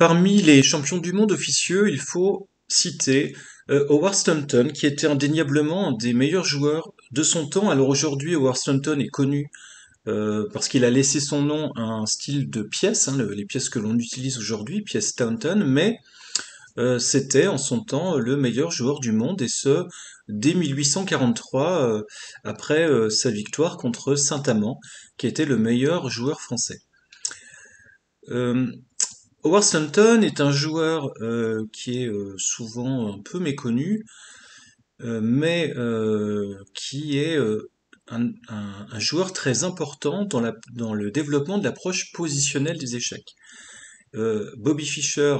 Parmi les champions du monde officieux, il faut citer Howard Staunton, qui était indéniablement un des meilleurs joueurs de son temps. Alors aujourd'hui, Howard Staunton est connu parce qu'il a laissé son nom à un style de pièce, hein, les pièces que l'on utilise aujourd'hui, pièces Staunton, mais c'était en son temps le meilleur joueur du monde, et ce, dès 1843, après sa victoire contre Saint-Amand, qui était le meilleur joueur français. Euh, Howard Staunton est un joueur qui est souvent un peu méconnu, mais qui est un joueur très important dans le développement de l'approche positionnelle des échecs. Bobby Fischer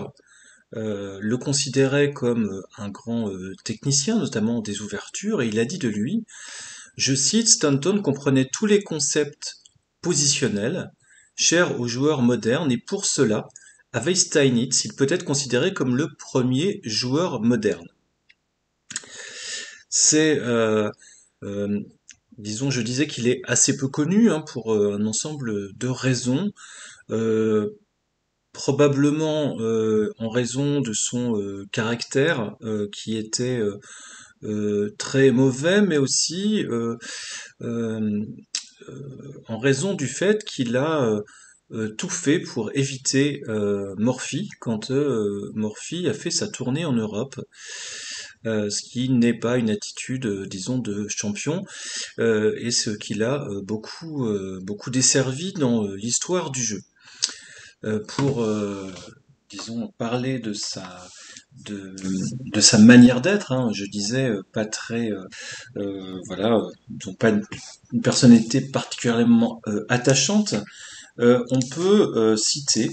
le considérait comme un grand technicien, notamment des ouvertures, et il a dit de lui, je cite, Staunton comprenait tous les concepts positionnels, chers aux joueurs modernes, et pour cela, avec Steinitz, il peut être considéré comme le premier joueur moderne. C'est, euh, disons, je disais qu'il est assez peu connu hein, pour un ensemble de raisons. Euh, Probablement en raison de son caractère qui était très mauvais, mais aussi euh, en raison du fait qu'il a tout fait pour éviter Morphy quand Morphy a fait sa tournée en Europe, ce qui n'est pas une attitude, disons, de champion, et ce qui l'a beaucoup desservi dans l'histoire du jeu. Pour disons, parler de, de sa manière d'être. Hein. Je disais pas très, voilà, disons pas une personnalité particulièrement attachante. On peut citer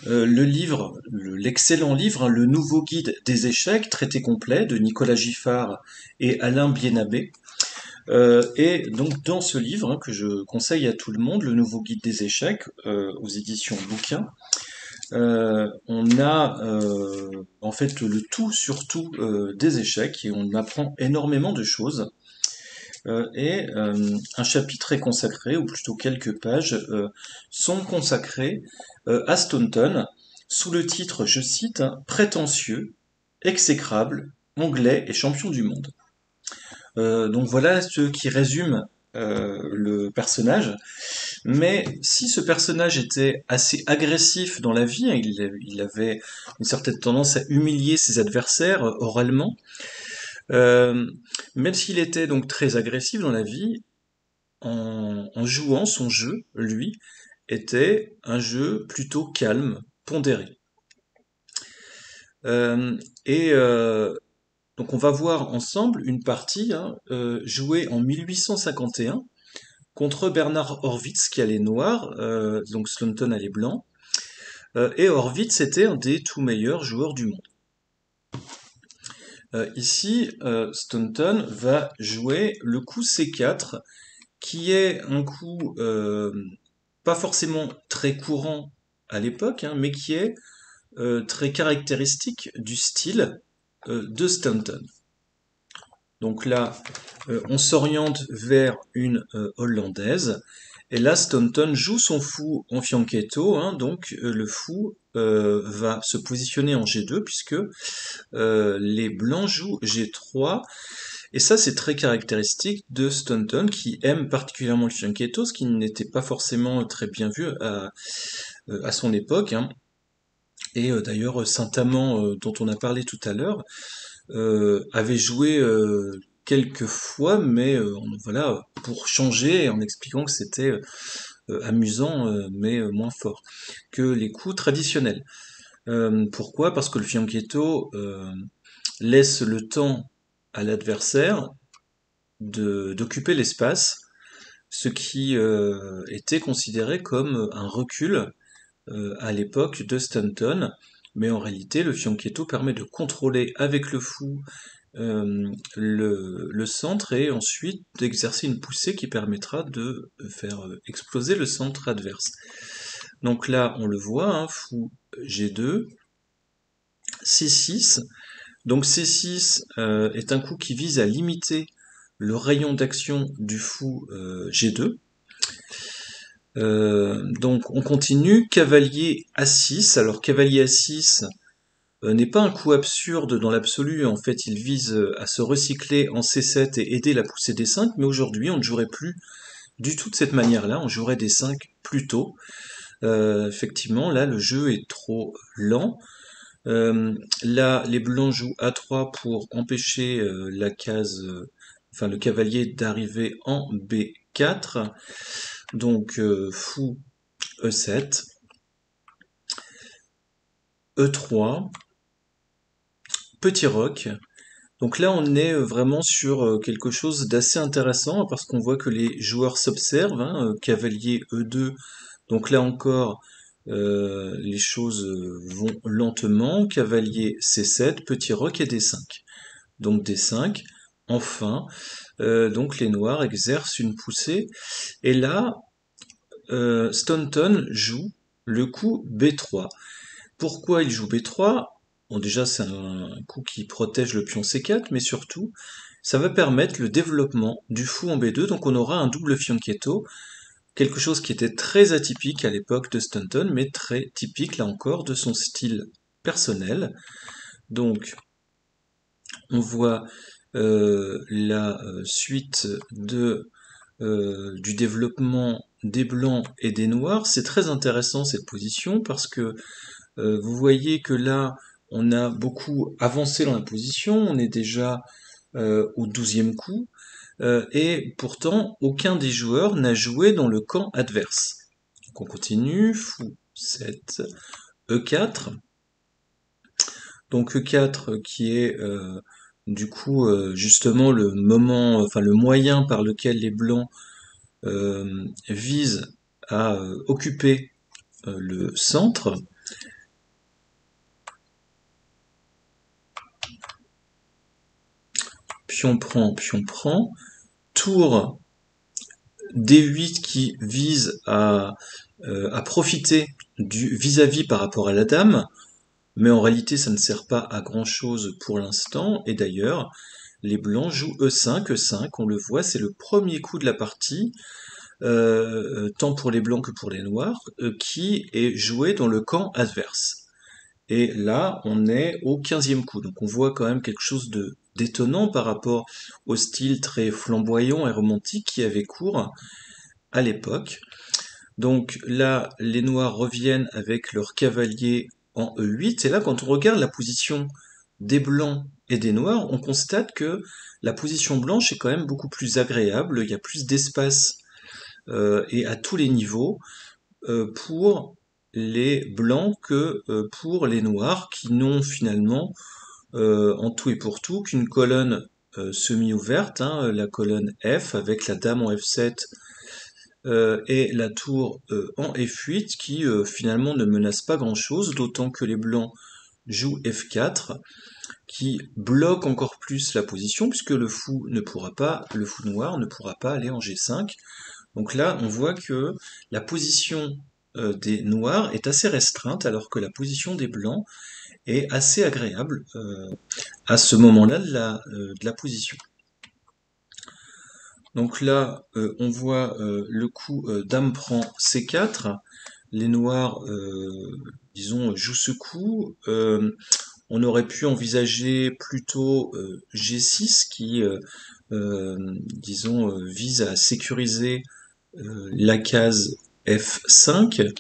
le livre, l'excellent livre, hein, Le Nouveau Guide des échecs, traité complet de Nicolas Giffard et Alain Biénabé. Et donc dans ce livre hein, que je conseille à tout le monde, Le Nouveau Guide des échecs, aux éditions Bouquin, on a en fait le tout surtout des échecs et on apprend énormément de choses. Et un chapitre est consacré, ou plutôt quelques pages, sont consacrées à Staunton sous le titre, je cite, hein, prétentieux, exécrable, anglais et champion du monde. Donc voilà ce qui résume le personnage. Mais si ce personnage était assez agressif dans la vie, hein, il avait une certaine tendance à humilier ses adversaires oralement, euh, même s'il était donc très agressif dans la vie, en jouant son jeu, lui, était un jeu plutôt calme, pondéré. Et donc on va voir ensemble une partie hein, jouée en 1851 contre Bernard Horvitz qui a les noirs, donc Staunton a les blancs. Et Horvitz était un des tout meilleurs joueurs du monde. Ici, Staunton va jouer le coup C4, qui est un coup pas forcément très courant à l'époque, hein, mais qui est très caractéristique du style de Staunton. Donc là, on s'oriente vers une hollandaise. Et là, Staunton joue son fou en fianchetto, hein, donc le fou va se positionner en G2 puisque les blancs jouent G3. Et ça, c'est très caractéristique de Staunton qui aime particulièrement le fianchetto, ce qui n'était pas forcément très bien vu à son époque. Hein. Et d'ailleurs, Saint-Amand, dont on a parlé tout à l'heure, avait joué quelques fois, mais voilà, pour changer, en expliquant que c'était amusant, mais moins fort que les coups traditionnels. Pourquoi? Parce que le fianchetto laisse le temps à l'adversaire d'occuper l'espace, ce qui était considéré comme un recul à l'époque de Staunton. Mais en réalité, le fianchetto permet de contrôler avec le fou le centre et ensuite d'exercer une poussée qui permettra de faire exploser le centre adverse. Donc là, on le voit, hein, fou G2, C6. Donc C6 est un coup qui vise à limiter le rayon d'action du fou G2. Donc on continue, cavalier A6. Alors cavalier A6 n'est pas un coup absurde dans l'absolu, en fait il vise à se recycler en C7 et aider la poussée D5, mais aujourd'hui on ne jouerait plus du tout de cette manière-là, on jouerait D5 plus tôt. Effectivement, là le jeu est trop lent. Là, les blancs jouent A3 pour empêcher la case, enfin le cavalier d'arriver en B4. Donc fou E7, E3, petit roc. Donc là, on est vraiment sur quelque chose d'assez intéressant parce qu'on voit que les joueurs s'observent, hein, cavalier E2. Donc là encore, les choses vont lentement. Cavalier C7, petit roc et D5. Donc D5. Enfin, donc les noirs exercent une poussée. Et là, Staunton joue le coup B3. Pourquoi il joue B3? Bon, déjà, c'est un coup qui protège le pion C4, mais surtout, ça va permettre le développement du fou en B2, donc on aura un double fianchetto, quelque chose qui était très atypique à l'époque de Staunton, mais très typique, là encore, de son style personnel. Donc, on voit la suite du développement des blancs et des noirs. C'est très intéressant cette position parce que vous voyez que là, on a beaucoup avancé dans la position, on est déjà au 12e coup, et pourtant, aucun des joueurs n'a joué dans le camp adverse. Donc on continue, fou 7, E4. Donc E4 qui est du coup justement le moment, enfin le moyen par lequel les blancs visent à occuper le centre. Pion prend, pion prend. Tour D8 qui vise à profiter du vis-à-vis par rapport à la dame, mais en réalité ça ne sert pas à grand chose pour l'instant, et d'ailleurs les blancs jouent E5, E5, on le voit, c'est le premier coup de la partie, tant pour les blancs que pour les noirs, qui est joué dans le camp adverse. Et là, on est au 15e coup. Donc on voit quand même quelque chose de d'étonnant par rapport au style très flamboyant et romantique qui avait cours à l'époque. Donc là, les noirs reviennent avec leur cavalier en E8. Et là, quand on regarde la position des blancs et des noirs, on constate que la position blanche est quand même beaucoup plus agréable. Il y a plus d'espace et à tous les niveaux pour les blancs que pour les noirs qui n'ont finalement en tout et pour tout qu'une colonne semi-ouverte, hein, la colonne F avec la dame en F7 et la tour en F8 qui finalement ne menace pas grand-chose, d'autant que les blancs jouent F4 qui bloque encore plus la position puisque le fou noir ne pourra pas aller en G5. Donc là, on voit que la position des noirs est assez restreinte alors que la position des blancs est assez agréable à ce moment-là de la position. Donc là, on voit le coup dame prend C4. Les noirs, disons, jouent ce coup. On aurait pu envisager plutôt G6 qui, disons, vise à sécuriser la case F5.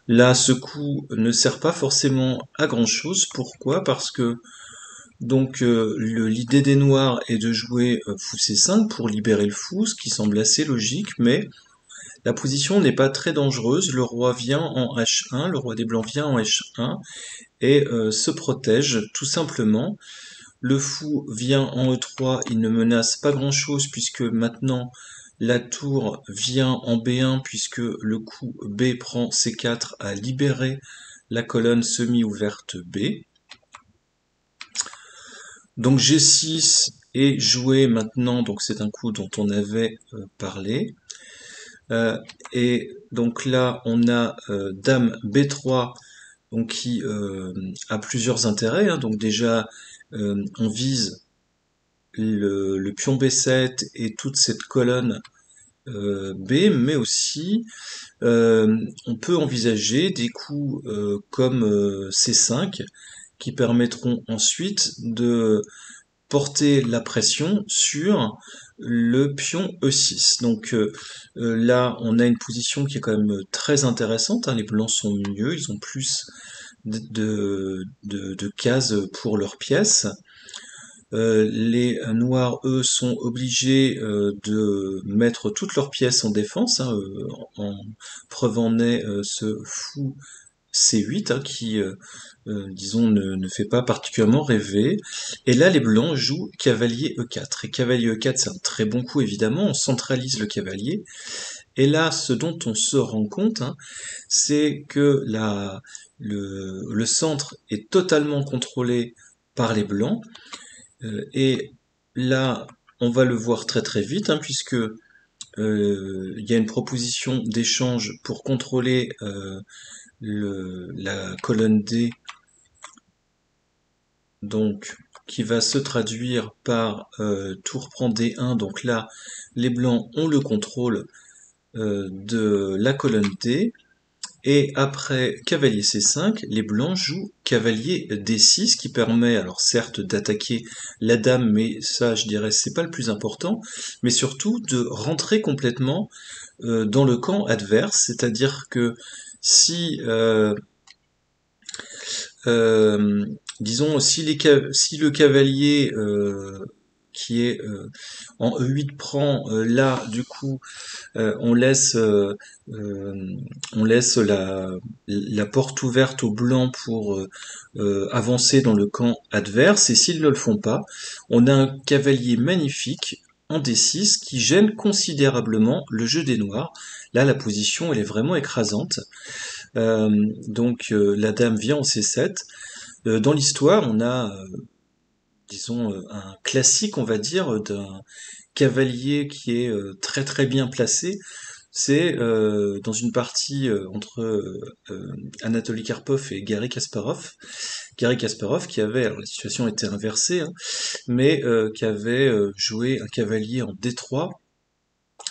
Là, ce coup ne sert pas forcément à grand-chose. Pourquoi? Parce que donc l'idée des noirs est de jouer fou C5 pour libérer le fou, ce qui semble assez logique, mais la position n'est pas très dangereuse. Le roi vient en H1, le roi des blancs vient en H1 et se protège tout simplement. Le fou vient en E3, il ne menace pas grand-chose puisque maintenant la tour vient en B1 puisque le coup B prend C4 à libérer la colonne semi-ouverte B. Donc G6 est joué maintenant, donc c'est un coup dont on avait parlé. Et donc là, on a Dame B3 donc qui a plusieurs intérêts, hein. Donc déjà, on vise le pion B7 et toute cette colonne B, mais aussi on peut envisager des coups comme C5 qui permettront ensuite de porter la pression sur le pion E6. Donc là, on a une position qui est quand même très intéressante, hein. Les blancs sont mieux, ils ont plus de cases pour leurs pièces. Les noirs, eux, sont obligés de mettre toutes leurs pièces en défense, hein. En preuve en est ce fou C8 hein, qui, disons, ne fait pas particulièrement rêver. Et là, les blancs jouent cavalier E4. Et cavalier E4, c'est un très bon coup, évidemment. On centralise le cavalier. Et là, ce dont on se rend compte, hein, c'est que le centre est totalement contrôlé par les blancs. Et là, on va le voir très très vite, hein, puisque il y a une proposition d'échange pour contrôler la colonne D, donc qui va se traduire par tour prend D1. Donc là, les blancs ont le contrôle de la colonne D. Et après cavalier C5, les blancs jouent cavalier D6 qui permet, alors certes, d'attaquer la dame, mais ça, je dirais, c'est pas le plus important, mais surtout de rentrer complètement dans le camp adverse, c'est-à-dire que si, euh, disons, si le cavalier qui est en E8 prend là, du coup, on laisse, on laisse la porte ouverte aux blancs pour avancer dans le camp adverse, et s'ils ne le font pas, on a un cavalier magnifique en D6 qui gêne considérablement le jeu des noirs. Là, la position, elle est vraiment écrasante. Donc, la dame vient en C7. Dans l'histoire, on a, disons, un classique, on va dire, d'un cavalier qui est très très bien placé. C'est dans une partie entre Anatoly Karpov et Garry Kasparov. Garry Kasparov qui avait, alors la situation était inversée, hein, mais qui avait joué un cavalier en D3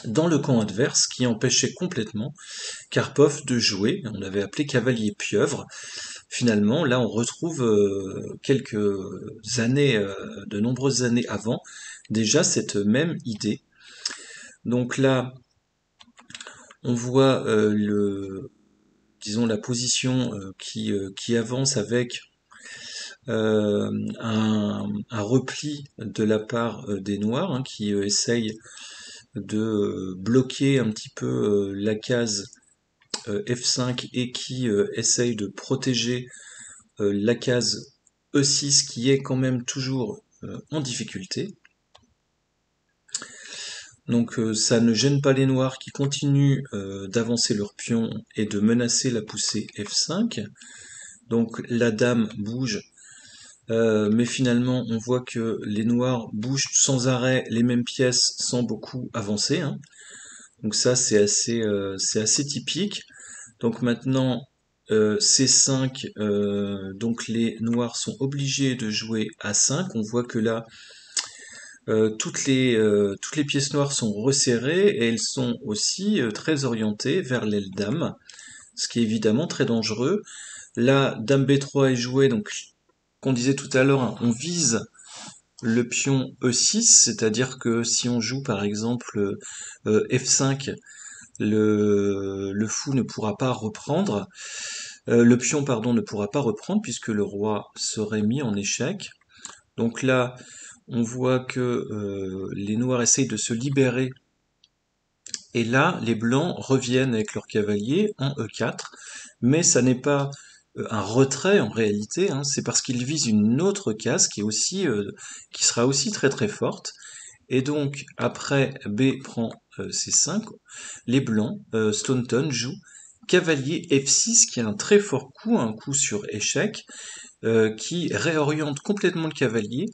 dans le camp adverse qui empêchait complètement Karpov de jouer. On l'avait appelé cavalier pieuvre. Finalement, là, on retrouve quelques années, de nombreuses années avant, déjà cette même idée. Donc là, on voit disons la position qui avance avec un repli de la part des Noirs hein, qui essayent de bloquer un petit peu la case F5 et qui essayent de protéger la case E6 qui est quand même toujours en difficulté. Donc ça ne gêne pas les noirs qui continuent d'avancer leur pion et de menacer la poussée F5. Donc la dame bouge, mais finalement on voit que les noirs bougent sans arrêt les mêmes pièces sans beaucoup avancer, hein. Donc ça c'est assez typique. Donc maintenant C5, donc les noirs sont obligés de jouer A5. On voit que là toutes les pièces noires sont resserrées et elles sont aussi très orientées vers l'aile dame, ce qui est évidemment très dangereux. Là, dame B3 est jouée, donc qu'on disait tout à l'heure, hein, on vise le pion E6, c'est-à-dire que si on joue par exemple F5, le fou ne pourra pas reprendre, le pion pardon ne pourra pas reprendre puisque le roi serait mis en échec. Donc là, on voit que les noirs essayent de se libérer, et là, les blancs reviennent avec leur cavalier en E4, mais ça n'est pas un retrait en réalité, hein, c'est parce qu'ils visent une autre case qui est aussi, qui sera aussi très très forte, et donc après B prend C5, les blancs, Staunton joue cavalier F6 qui est un très fort coup, un coup sur échec, qui réoriente complètement le cavalier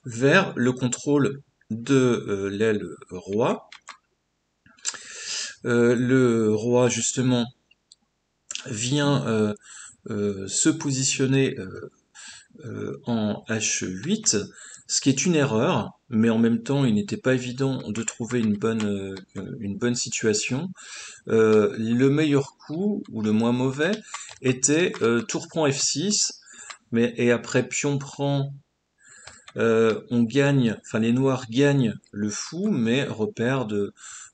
vers le contrôle de l'aile roi. Le roi justement vient se positionner en H8, ce qui est une erreur, mais en même temps, il n'était pas évident de trouver une bonne situation. Le meilleur coup, ou le moins mauvais, était tour prend F6, et après pion prend, on gagne, enfin les noirs gagnent le fou, mais repèrent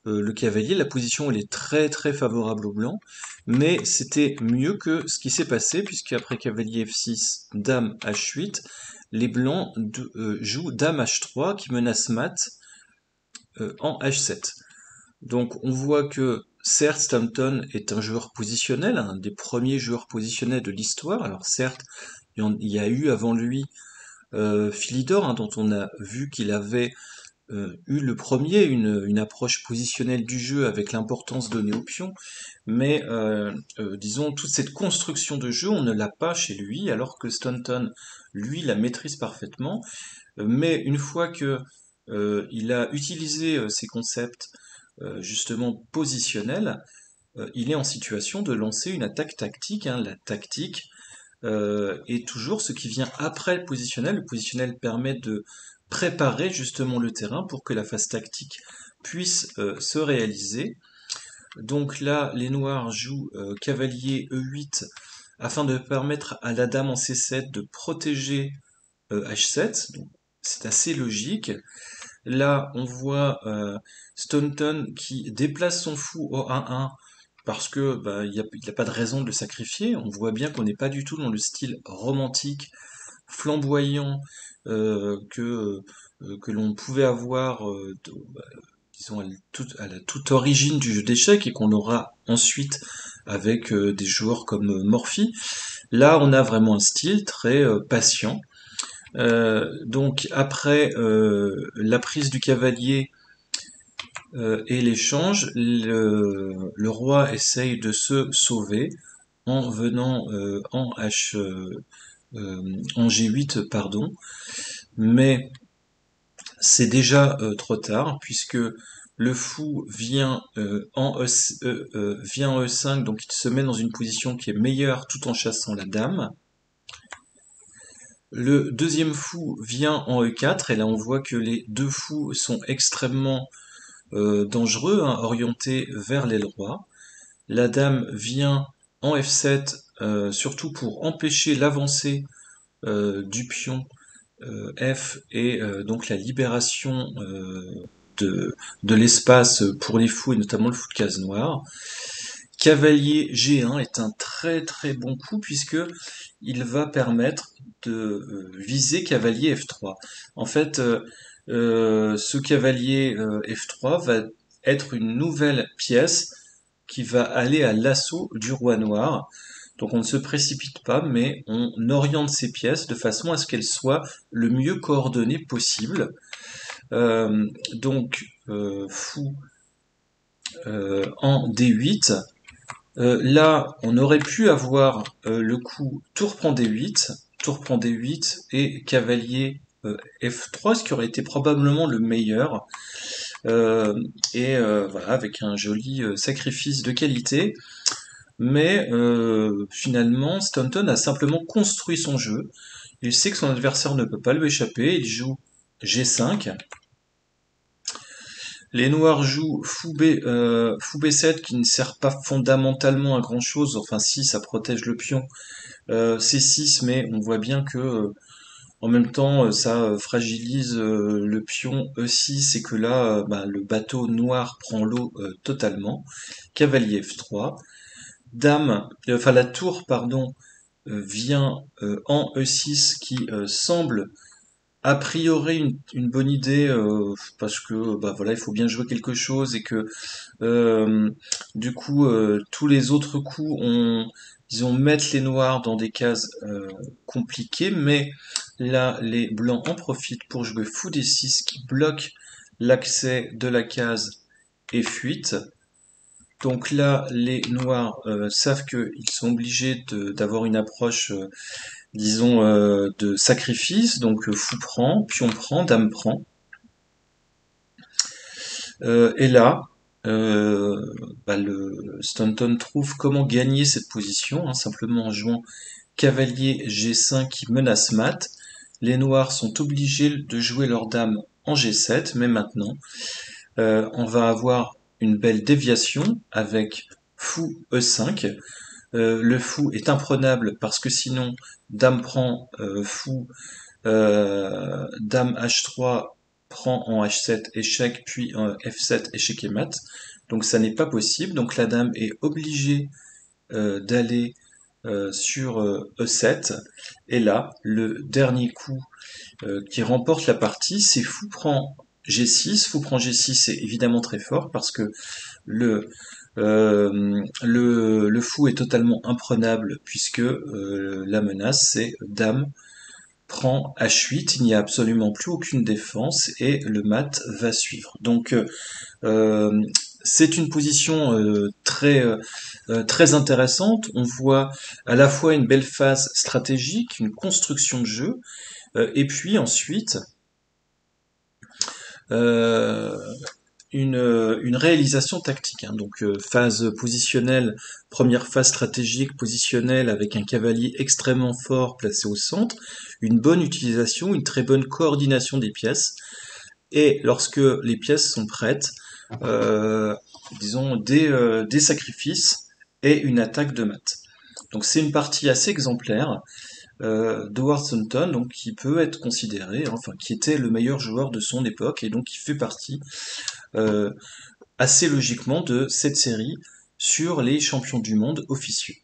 le cavalier. La position elle est très très favorable aux blancs, mais c'était mieux que ce qui s'est passé, puisqu'après cavalier F6, dame H8, les blancs jouent dame H3 qui menace mat en H7. Donc on voit que certes Stanton est un joueur positionnel, un des premiers joueurs positionnels de l'histoire. Alors certes, il y a eu avant lui Philidor, dont on a vu qu'il avait eu le premier une approche positionnelle du jeu avec l'importance donnée aux pions, mais disons toute cette construction de jeu, on ne l'a pas chez lui, alors que Stanton, lui, la maîtrise parfaitement. Mais une fois que il a utilisé ces concepts justement positionnels, il est en situation de lancer une attaque tactique. La tactique est toujours ce qui vient après le positionnel. Le positionnel permet de préparer justement le terrain pour que la phase tactique puisse se réaliser. Donc là, les noirs jouent cavalier E8 afin de permettre à la dame en C7 de protéger H7. Donc, c'est assez logique. Là, on voit Staunton qui déplace son fou au 1-1 parce que il n'y a pas de raison de le sacrifier. On voit bien qu'on n'est pas du tout dans le style romantique, flamboyant que l'on pouvait avoir, disons, à la toute origine du jeu d'échecs et qu'on aura ensuite avec des joueurs comme Morphy. Là, on a vraiment un style très patient. Donc après la prise du cavalier et l'échange, le roi essaye de se sauver en venant en G8, pardon, mais c'est déjà trop tard puisque le fou vient vient en E5, donc il se met dans une position qui est meilleure tout en chassant la dame. Le deuxième fou vient en E4 et là on voit que les deux fous sont extrêmement dangereux, orientés vers l'aile roi. La dame vient en F7, surtout pour empêcher l'avancée du pion F et donc la libération de l'espace pour les fous et notamment le fou de case noire. Cavalier G1 est un très très bon coup puisque il va permettre de viser cavalier F3. En fait, ce cavalier F3 va être une nouvelle pièce qui va aller à l'assaut du roi noir. Donc on ne se précipite pas, mais on oriente ces pièces de façon à ce qu'elles soient le mieux coordonnées possible. Donc fou en D8. Là, on aurait pu avoir le coup tour prend D8 et cavalier F3, ce qui aurait été probablement le meilleur. Voilà, avec un joli sacrifice de qualité. Mais finalement, Staunton a simplement construit son jeu. Il sait que son adversaire ne peut pas lui échapper. Il joue G5. Les noirs jouent fou B7 qui ne sert pas fondamentalement à grand chose. Enfin si, ça protège le pion. C6, mais on voit bien que en même temps ça fragilise le pion E6 et que là le bateau noir prend l'eau totalement. Cavalier F3. Dame, enfin la tour, pardon, vient en E6 qui semble a priori une bonne idée parce que voilà il faut bien jouer quelque chose et que euh, du coup tous les autres coups disons mettent les noirs dans des cases compliquées, mais là les blancs en profitent pour jouer fou D6 qui bloque l'accès de la case et fuite. Donc là, les noirs savent qu'ils sont obligés d'avoir une approche, disons, de sacrifice. Donc fou prend, pion prend, dame prend. Et là, euh, le Stanton trouve comment gagner cette position, simplement en jouant cavalier G5 qui menace mat. les noirs sont obligés de jouer leur dame en G7, mais maintenant, on va avoir une belle déviation avec fou E5. Le fou est imprenable parce que sinon, dame prend fou, dame H3 prend en H7 échec, puis en F7 échec et mat. Donc ça n'est pas possible. Donc la dame est obligée d'aller sur E7. Et là, le dernier coup qui remporte la partie, c'est fou prend G6. Fou prend G6, c'est évidemment très fort parce que le, le fou est totalement imprenable puisque la menace c'est dame prend H8, il n'y a absolument plus aucune défense et le mat va suivre. Donc euh, c'est une position très intéressante. On voit à la fois une belle phase stratégique, une construction de jeu, et puis ensuite euh, une réalisation tactique, hein. Donc phase positionnelle, première phase stratégique positionnelle avec un cavalier extrêmement fort placé au centre, une bonne utilisation, une très bonne coordination des pièces, et lorsque les pièces sont prêtes, euh, disons des sacrifices et une attaque de mat. Donc c'est une partie assez exemplaire d'Howard Thornton, donc qui peut être considéré, enfin qui était le meilleur joueur de son époque et donc qui fait partie euh, assez logiquement de cette série sur les champions du monde officieux.